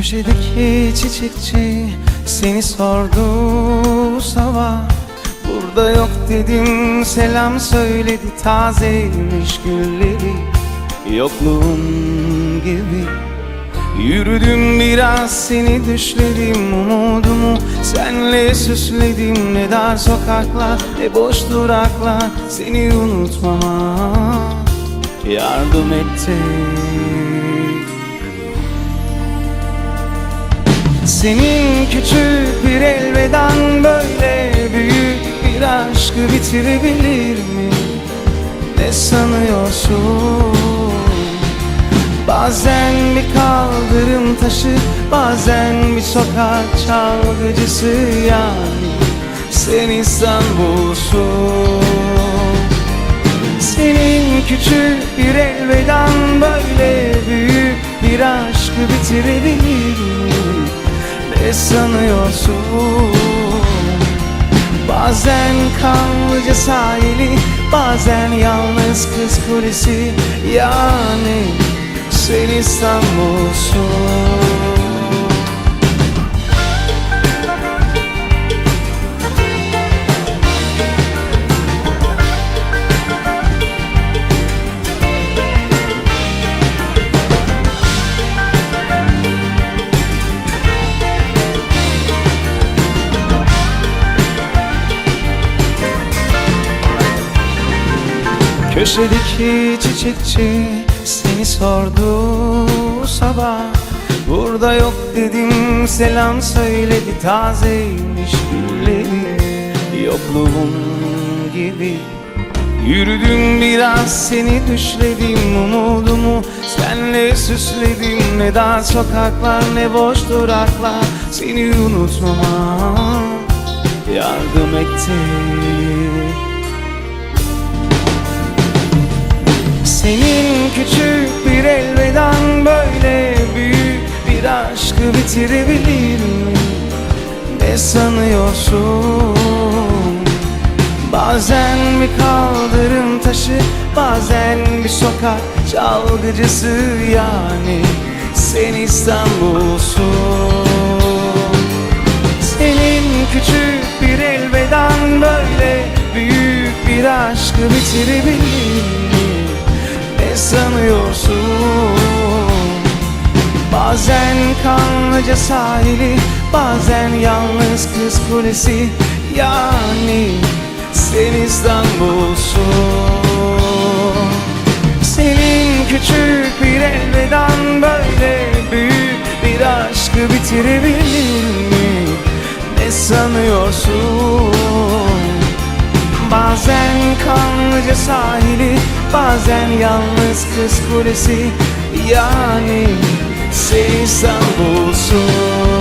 Köşedeki çiçekçi seni sordu sabah. Burada yok dedim, selam söyledi, tazeymiş gülleri. Yokluğun gibi yürüdüm, biraz seni düşledim. Umudumu senle süsledim. Ne dar sokaklar ne boş duraklar seni unutmama yardım etti. Senin küçük bir elvedan böyle büyük bir aşkı bitirebilir mi? Ne sanıyorsun? Bazen bir kaldırım taşı, bazen bir sokak çalgıcısı, yani sen İstanbul'sun. Senin küçük bir elvedan böyle büyük bir aşkı bitirebilir mi? Ne sanıyorsun? Bazen Kanlıca sahili, bazen yalnız Kız Kulesi, yani sen İstanbul'sun. Köşedeki çiçekçi seni sordu sabah. Burada yok dedim, selam söyledi, tazeymiş gülleri. Yokluğun gibi yürüdüm, biraz seni düşledim. Umudumu senle süsledim. Ne dar sokaklar ne boş duraklar seni unutmama yardım etti. Senin küçük bir elvedan böyle büyük bir aşkı bitirebilir mi? Ne sanıyorsun? Bazen bir kaldırım taşı, bazen bir sokak çalgıcısı, yani sen İstanbul'sun. Senin küçük bir elvedan böyle büyük bir aşkı bitirebilir mi? Ne sanıyorsun? Bazen Kanlıca sahili, bazen yalnız Kız Kulesi, yani sen İstanbul'sun. Senin küçük bir elvedan böyle büyük bir aşkı bitirebilir mi? Ne sanıyorsun? Bazen Kanlıca sahili, bazen yalnız Kız Kulesi, yani sen İstanbul'sun.